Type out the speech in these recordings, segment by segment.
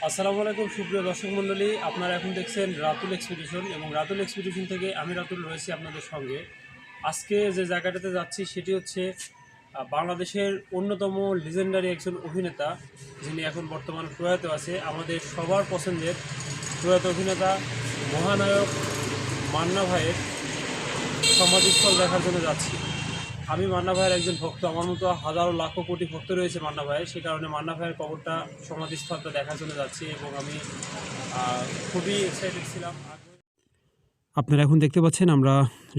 আসসালামু আলাইকুম সুপ্রিয় দর্শক মণ্ডলী, আপনারা এখন দেখছেন রাতুল এক্সপিডিশন এবং রাতুল এক্সপিডিশন থেকে আমি রাতুল রয়েছি আপনাদের সঙ্গে। আজকে যে জায়গাটাতে যাচ্ছি সেটি হচ্ছে বাংলাদেশের অন্যতম লিজেন্ডারি একজন অভিনেতা, যিনি এখন বর্তমান প্রয়াত আছে, আমাদের সবার পছন্দের প্রয়াত অভিনেতা মহানায়ক মান্না ভাইয়ের সমাধিস্থল দেখার জন্য যাচ্ছি। আমি মান্না ভাইয়ের একজন ভক্ত, আমার মতো হাজারো লাখো কোটি ভক্ত রয়েছে মান্না ভাইয়ের, সে কারণে মান্না ভাইয়ের কবরটা সমাধিস্থলটা দেখার জন্য যাচ্ছি এবং আমি খুবই এক্সাইটেড ছিলাম। আপনারা এখন দেখতে পাচ্ছেন আমরা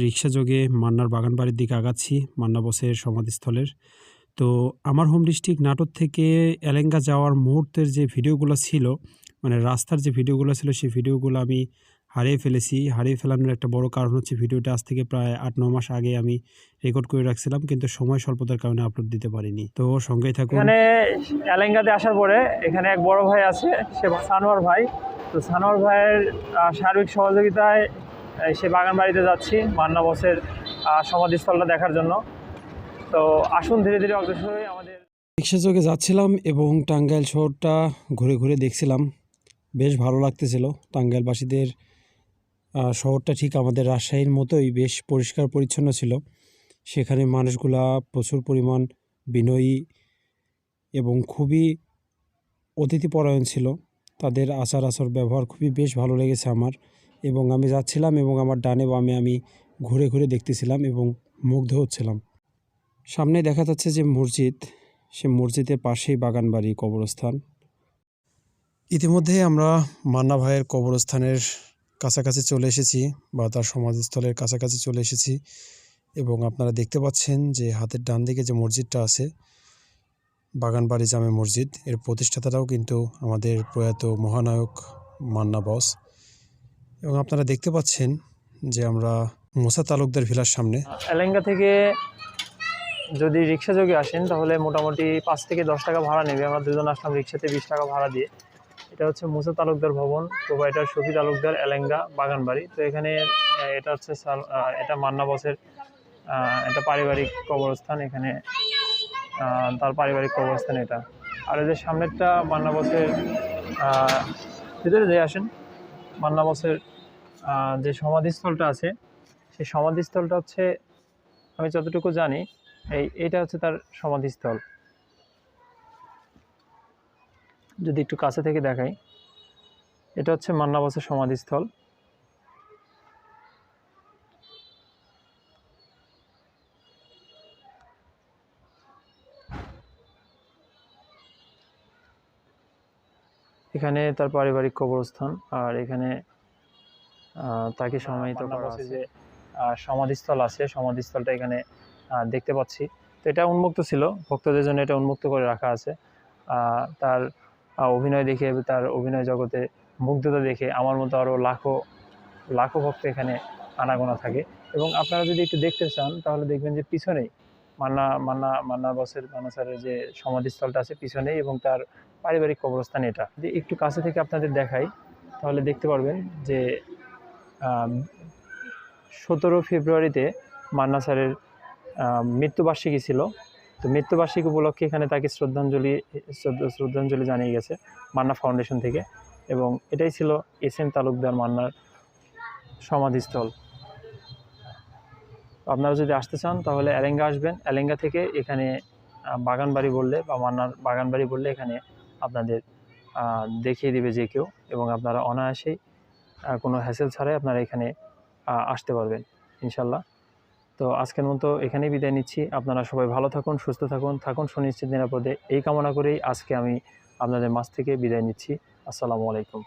রিক্সা যোগে মান্নার বাগান বাড়ির দিকে আগাচ্ছি, মান্না বসের সমাধিস্থলের। তো আমার হোম ডিস্ট্রিক্ট নাটোর থেকে এলেঙ্গা যাওয়ার মুহূর্তের যে ভিডিওগুলো ছিল, মানে রাস্তার যে ভিডিওগুলো ছিল, সেই ভিডিওগুলো আমি হারিয়ে ফেলেছি। হারিয়ে ফেলানোর একটা বড় কারণ হচ্ছে ভিডিওটা আজ থেকে প্রায় 8-9 মাস আগে আমি রেকর্ড করে রাখছিলাম, কিন্তু সময় স্বল্পতার কারণে আপলোড দিতে পারিনি। তো সঙ্গেই থাকুন। এখানে এলেঙ্গাতে আসার পরে এখানে এক বড় ভাই আছে, সে সানোয়ার ভাই। তো সানোয়ার ভাইয়ের সার্বিক সহযোগিতায় সে বাগান বাড়িতে যাচ্ছি মান্না বসের সমাধিস্থলটা দেখার জন্য। তো আসুন ধীরে ধীরে অগ্রসর হয়ে আমাদের রিক্সা যোগে যাচ্ছিলাম এবং টাঙ্গাইল শহরটা ঘুরে ঘুরে দেখছিলাম, বেশ ভালো লাগতেছিল। টাঙ্গাইলবাসীদের শহরটা ঠিক আমাদের রাজশাহীর মতোই বেশ পরিষ্কার পরিচ্ছন্ন ছিল। সেখানে মানুষগুলা প্রচুর পরিমাণ বিনয়ী এবং খুবই অতিথিপরায়ণ ছিল। তাদের আচার ব্যবহার খুবই বেশ ভালো লেগেছে আমার। এবং আমি যাচ্ছিলাম এবং আমার ডানে বামে আমি ঘুরে ঘুরে দেখতেছিলাম এবং মুগ্ধ হচ্ছিলাম। সামনে দেখা যাচ্ছে যে মসজিদ, সে মসজিদের পাশেই বাগানবাড়ি কবরস্থান। ইতিমধ্যে আমরা মান্না ভাইয়ের কবরস্থানের কাছাকাছি চলে এসেছি বা তার সমাধিস্থলের কাছাকাছি চলে এসেছি এবং আপনারা দেখতে পাচ্ছেন যে হাতের ডান দিকে যে মসজিদটা আছে, বাগানবাড়ি জামে মসজিদ, এর প্রতিষ্ঠাতাটাও কিন্তু আমাদের প্রয়াত মহানায়ক মান্না বস। এবং আপনারা দেখতে পাচ্ছেন যে আমরা মোসা তালুকদার ভিলার সামনে। এলেঙ্গা থেকে যদি রিক্সা যোগে আসেন তাহলে মোটামুটি 5 থেকে 10 টাকা ভাড়া নেবে। আমরা দুজন আসলাম রিক্সাতে 20 টাকা ভাড়া দিয়ে। এটা হচ্ছে মুসা তালুকদার ভবন, প্রোভাইডার শফি তালুকদার, এলেঙ্গা বাগানবাড়ি। তো এখানে এটা হচ্ছে এটা মান্না বসের একটা পারিবারিক কবরস্থান। এখানে তার পারিবারিক কবরস্থান এটা। আর এদের সামনেরটা মান্না বসের ভিতরে যে আসেন, মান্না বসের যে সমাধিস্থলটা আছে, সেই সমাধিস্থলটা হচ্ছে, আমি যতটুকু জানি, এইটা হচ্ছে তার সমাধিস্থল। যদি একটু কাছে থেকে দেখাই, এটা হচ্ছে মান্না বসের সমাধিস্থল। এখানে তার পারিবারিক কবরস্থান, আর এখানে তাকে সমাহিত করা আছে। যে সমাধিস্থল আছে, সমাধিস্থলটা এখানে দেখতে পাচ্ছি। তো এটা উন্মুক্ত ছিল, ভক্তদের জন্য এটা উন্মুক্ত করে রাখা আছে। তার অভিনয় দেখে, তার অভিনয় জগতে মুগ্ধতা দেখে আমার মতো আরও লাখো লাখো ভক্ত এখানে আনাগোনা থাকে। এবং আপনারা যদি একটু দেখতে চান তাহলে দেখবেন যে পিছনেই মান্না স্যারের যে সমাধিস্থলটা আছে পিছনেই, এবং তার পারিবারিক কবরস্থান এটা। যদি একটু কাছে থেকে আপনাদের দেখাই তাহলে দেখতে পারবেন যে 17 ফেব্রুয়ারিতে মান্না স্যারের মৃত্যুবার্ষিকী ছিল। তো মৃত্যুবার্ষিকী উপলক্ষে এখানে তাকে শ্রদ্ধাঞ্জলি জানিয়ে গেছে মান্না ফাউন্ডেশন থেকে। এবং এটাই ছিল এস.এম. তালুকদার মান্নার সমাধিস্থল। আপনারা যদি আসতে চান তাহলে এলেঙ্গা আসবেন। এলেঙ্গা থেকে এখানে বাগানবাড়ি বললে বা মান্নার বাগানবাড়ি বললে এখানে আপনাদের দেখিয়ে দিবে যে কেউ, এবং আপনারা অনায়াসেই কোনো হ্যাসেল ছাড়াই আপনারা এখানে আসতে পারবেন ইনশাল্লাহ। তো আজকের মতো এখানেই বিদায় নিচ্ছি। আপনারা সবাই ভালো থাকুন, সুস্থ থাকুন সুনিশ্চিত নিরাপদে, এই কামনা করেই আজকে আমি আপনাদের মাঝ থেকে বিদায় নিচ্ছি। আসসালামু আলাইকুম।